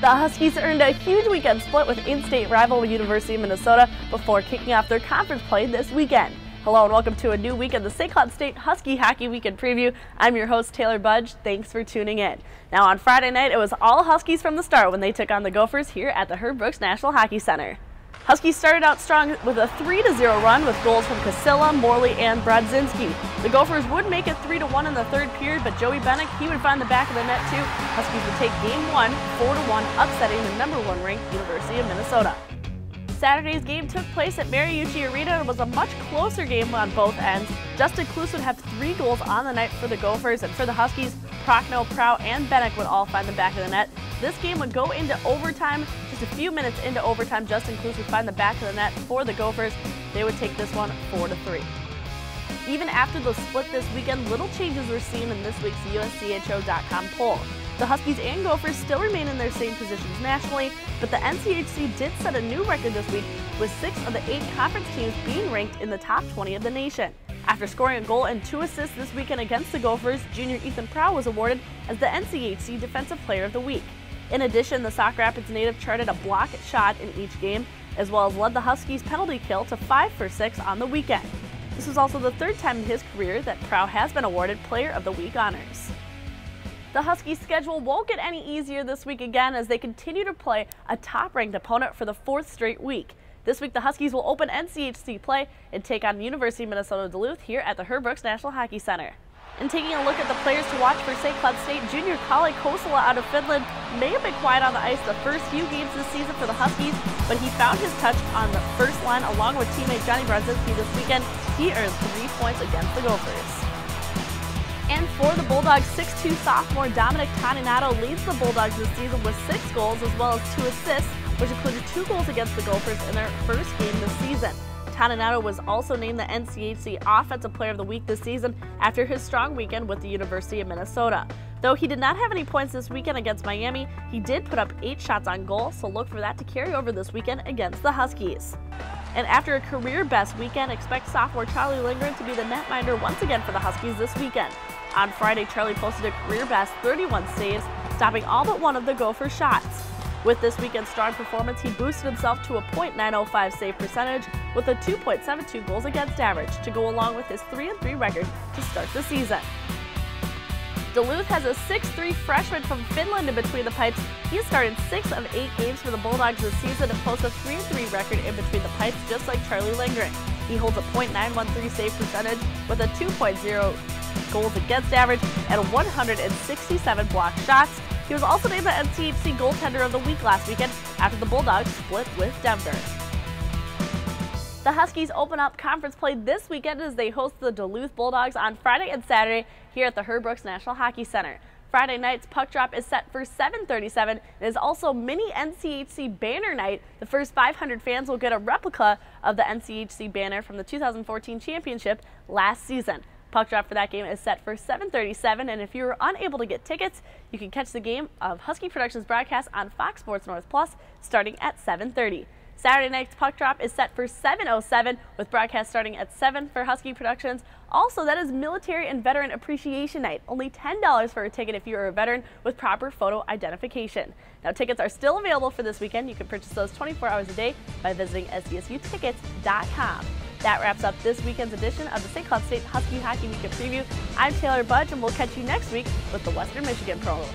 The Huskies earned a huge weekend split with in-state rival University of Minnesota before kicking off their conference play this weekend. Hello and welcome to a new week of the St. Cloud State Husky Hockey Weekend Preview. I'm your host, Taylor Budge. Thanks for tuning in. Now on Friday night, it was all Huskies from the start when they took on the Gophers here at the Herb Brooks National Hockey Center. Huskies started out strong with a 3-0 run with goals from Casilla, Morley, and Brodzinski. The Gophers would make it 3-1 in the third period, but Joey Bennick, he would find the back of the net too. Huskies would take Game 1, 4-1, upsetting the #1 ranked University of Minnesota. Saturday's game took place at Mariucci Arena and was a much closer game on both ends. Justin Kloos would have 3 goals on the night for the Gophers, and for the Huskies, Prochnow, Prow, and Bennick would all find the back of the net. This game would go into overtime. Just a few minutes into overtime, Justin Kloos would find the back of the net for the Gophers. They would take this one 4-3. Even after the split this weekend, little changes were seen in this week's USCHO.com poll. The Huskies and Gophers still remain in their same positions nationally, but the NCHC did set a new record this week with 6 of the 8 conference teams being ranked in the top 20 of the nation. After scoring a goal and 2 assists this weekend against the Gophers, junior Ethan Prow was awarded as the NCHC Defensive Player of the Week. In addition, the Sauk Rapids native charted a block shot in each game, as well as led the Huskies' penalty kill to 5 for 6 on the weekend. This was also the 3rd time in his career that Prow has been awarded Player of the Week honors. The Huskies' schedule won't get any easier this week again as they continue to play a top-ranked opponent for the 4th straight week. This week, the Huskies will open NCHC play and take on University of Minnesota Duluth here at the Herb Brooks National Hockey Center. And taking a look at the players to watch for St. Cloud State, junior Kalle Kosala out of Finland may have been quiet on the ice the first few games this season for the Huskies, but he found his touch on the first line along with teammate Johnny Brodzinski this weekend. He earned 3 points against the Gophers. And for the Bulldogs, 6'2" sophomore Dominic Toninato leads the Bulldogs this season with 6 goals as well as 2 assists, which included 2 goals against the Gophers in their first game this season. Toninato was also named the NCHC Offensive Player of the Week this season after his strong weekend with the University of Minnesota. Though he did not have any points this weekend against Miami, he did put up 8 shots on goal, so look for that to carry over this weekend against the Huskies. And after a career-best weekend, expect sophomore Charlie Lindgren to be the netminder once again for the Huskies this weekend. On Friday, Charlie posted a career-best 31 saves, stopping all but one of the Gopher shots. With this weekend's strong performance, he boosted himself to a .905 save percentage with a 2.72 goals against average to go along with his 3-3 record to start the season. Duluth has a 6'3" freshman from Finland in between the pipes. He has started 6 of 8 games for the Bulldogs this season and posts a 3-3 record in between the pipes just like Charlie Lindgren. He holds a .913 save percentage with a 2.0 goals against average and 167 blocked shots. He was also named the NCHC Goaltender of the Week last weekend after the Bulldogs split with Denver. The Huskies open up conference play this weekend as they host the Duluth Bulldogs on Friday and Saturday here at the Herb Brooks National Hockey Center. Friday night's puck drop is set for 7:37 and is also mini NCHC banner night. The first 500 fans will get a replica of the NCHC banner from the 2014 championship last season. Puck drop for that game is set for 7:37, and if you were unable to get tickets, you can catch the game of Husky Productions broadcast on Fox Sports North Plus starting at 7:30. Saturday night's puck drop is set for 7:07 with broadcast starting at 7 for Husky Productions. Also, that is Military and Veteran Appreciation Night. Only $10 for a ticket if you are a veteran with proper photo identification. Now, tickets are still available for this weekend. You can purchase those 24 hours a day by visiting SDSUtickets.com. That wraps up this weekend's edition of the St. Cloud State Husky Hockey Weekend Preview. I'm Taylor Budge, and we'll catch you next week with the Western Michigan Promo.